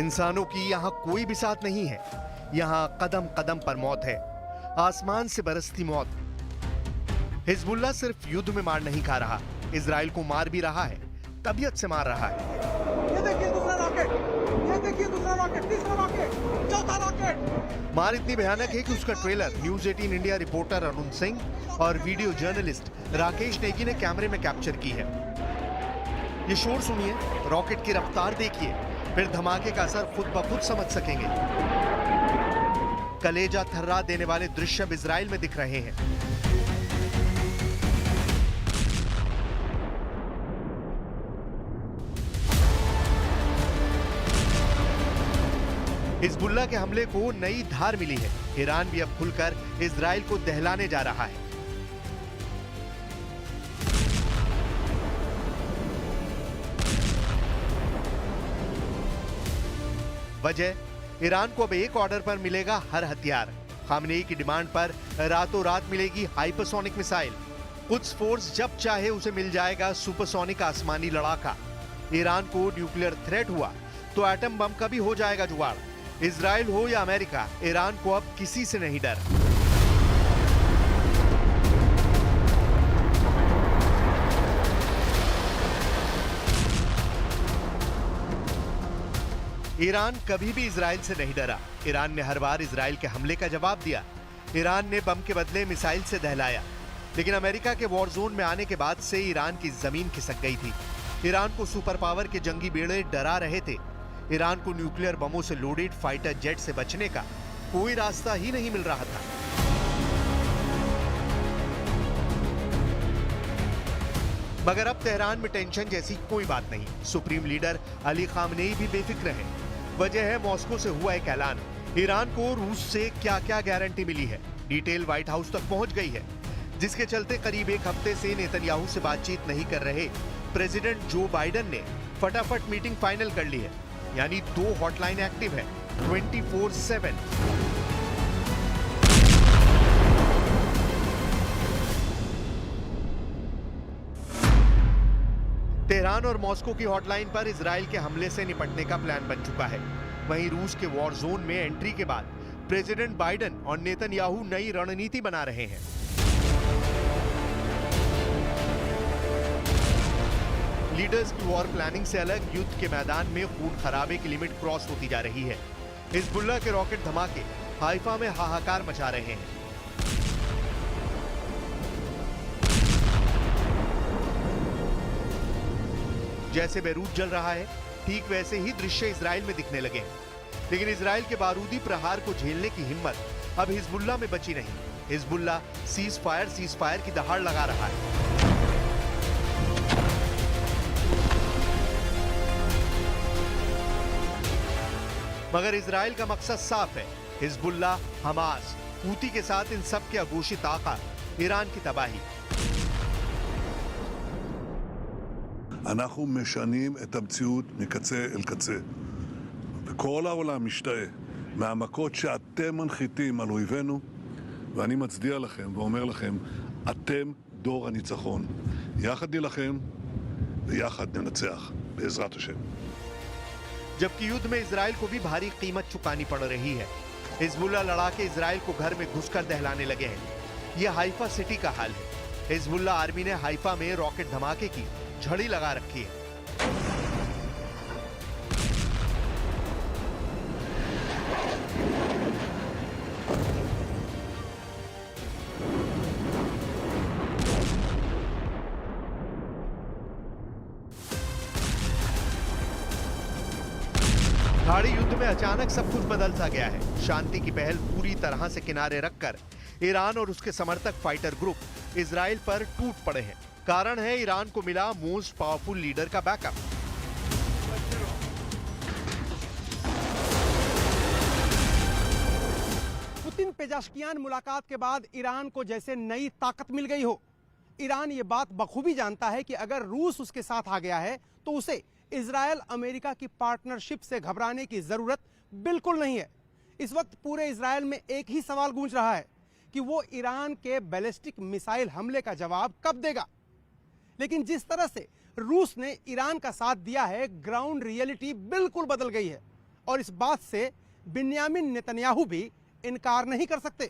इंसानों की यहाँ कोई भी साथ नहीं है। यहाँ कदम कदम पर मौत है, आसमान से बरसती मौत। हिजबुल्लाह सिर्फ युद्ध में मार नहीं खा रहा, इजराइल को मार भी रहा है, तबीयत से मार रहा है। ये देखिए दूसरा रॉकेट, ये देखिए दूसरा रॉकेट, तीसरा रॉकेट, चौथा रॉकेट। मार इतनी भयानक है कि उसका trailer news 18 India reporter Arun Singh और वीडियो जर्नलिस्ट राकेश नेगी ने कैमरे में कैप्चर की है। ये शोर सुनिए, रॉकेट की रफ्तार देखिए, फिर धमाके का असर खुद ब खुद समझ सकेंगे। कलेजा थर्रा देने वाले दृश्य अब इजराइल में दिख रहे हैं। हिजबुल्लाह के हमले को नई धार मिली है। ईरान भी अब खुलकर इजराइल को दहलाने जा रहा है। वजह, ईरान को अब एक ऑर्डर पर मिलेगा हर हथियार। खामनेई की डिमांड पर रातों रात मिलेगी हाइपरसोनिक मिसाइल। कुद्स फोर्स जब चाहे उसे मिल जाएगा सुपरसोनिक आसमानी लड़ाका। ईरान को न्यूक्लियर थ्रेट हुआ तो एटम बम का भी हो जाएगा जुगाड़। इजराइल हो या अमेरिका, ईरान को अब किसी से नहीं डर। ईरान कभी भी इजराइल से नहीं डरा। ईरान ने हर बार इजराइल के हमले का जवाब दिया। ईरान ने बम के बदले मिसाइल से दहलाया। लेकिन अमेरिका के वॉर जोन में आने के बाद से ईरान की जमीन खिसक गई थी। ईरान को सुपर पावर के जंगी बेड़े डरा रहे थे। ईरान को न्यूक्लियर बमों से लोडेड फाइटर जेट से बचने का कोई रास्ता ही नहीं मिल रहा था। मगर अब तेहरान में टेंशन जैसी कोई बात नहीं। सुप्रीम लीडर अली खामनेई भी बेफिक्र है। वजह है मॉस्को से हुआ एक ऐलान। ईरान को रूस से क्या क्या गारंटी मिली है, डिटेल व्हाइट हाउस तक पहुंच गई है, जिसके चलते करीब एक हफ्ते से नेतन्याहू से बातचीत नहीं कर रहे प्रेसिडेंट जो बाइडेन ने फटाफट मीटिंग फाइनल कर ली है। यानी 2 हॉटलाइन एक्टिव है 24/7। तेहरान और मॉस्को की हॉटलाइन पर इजराइल के हमले से निपटने का प्लान बन चुका है। वहीं रूस के वॉर जोन में एंट्री के बाद प्रेसिडेंट बाइडेन और नेतन्याहू नई रणनीति बना रहे हैं। लीडर्स की वॉर प्लानिंग से अलग युद्ध के मैदान में खून खराबे की लिमिट क्रॉस होती जा रही है। हिजबुल्लाह के रॉकेट धमाके हाइफा में हाहाकार मचा रहे हैं। जैसे बेरूत जल रहा है, ठीक वैसे ही दृश्य इजराइल में दिखने लगे हैं। लेकिन इजराइल के बारूदी प्रहार को झेलने की हिम्मत अब हिजबुल्लाह में बची नहीं। हिजबुल्लाह सीज फायर की दहाड़ लगा रहा है। मगर इजराइल का मकसद साफ है। हिजबुल्लाह, हमास, हूती के साथ इन सब के अघोषित आका ईरान की तबाही। אנחנו משנים את המציאות מקצה אל קצה. וכל העולם משתאה מהמכות שאתם מנחיתים על אויבינו, ואני מצדיע לכם ואומר לכם, אתם דור הניצחון. יחד נילחם ויחד ננצח, בעזרת השם. जबकि युद्ध में इजराइल को भी भारी कीमत चुकानी पड़ रही है। हिजबुल्लाह लड़ाके इजराइल को घर में घुसकर दहलाने लगे हैं। यह हाइफा सिटी का हाल है। हिजबुल्लाह आर्मी ने हाइफा में रॉकेट धमाके की झड़ी लगा रखी है। खाड़ी युद्ध में अचानक सब कुछ बदल सा गया है। शांति की पहल पूरी तरह से किनारे रखकर ईरान और उसके समर्थक फाइटर ग्रुप इजराइल पर टूट पड़े हैं। कारण है ईरान को मिला मोस्ट पावरफुल लीडर का बैकअप। पुतिन पेजाशकियान मुलाकात के बाद ईरान को जैसे नई ताकत मिल गई हो। ईरान ये बात बखूबी जानता है कि अगर रूस उसके साथ आ गया है तो उसे इजराइल अमेरिका की पार्टनरशिप से घबराने की जरूरत बिल्कुल नहीं है। इस वक्त पूरे इजराइल में एक ही सवाल गूंज रहा है कि वो ईरान के बैलिस्टिक मिसाइल हमले का जवाब कब देगा। लेकिन जिस तरह से रूस ने ईरान का साथ दिया है, ग्राउंड रियलिटी बिल्कुल बदल गई है। और इस बात से बिन्यामिन नेतन्याहू भी इनकार नहीं कर सकते।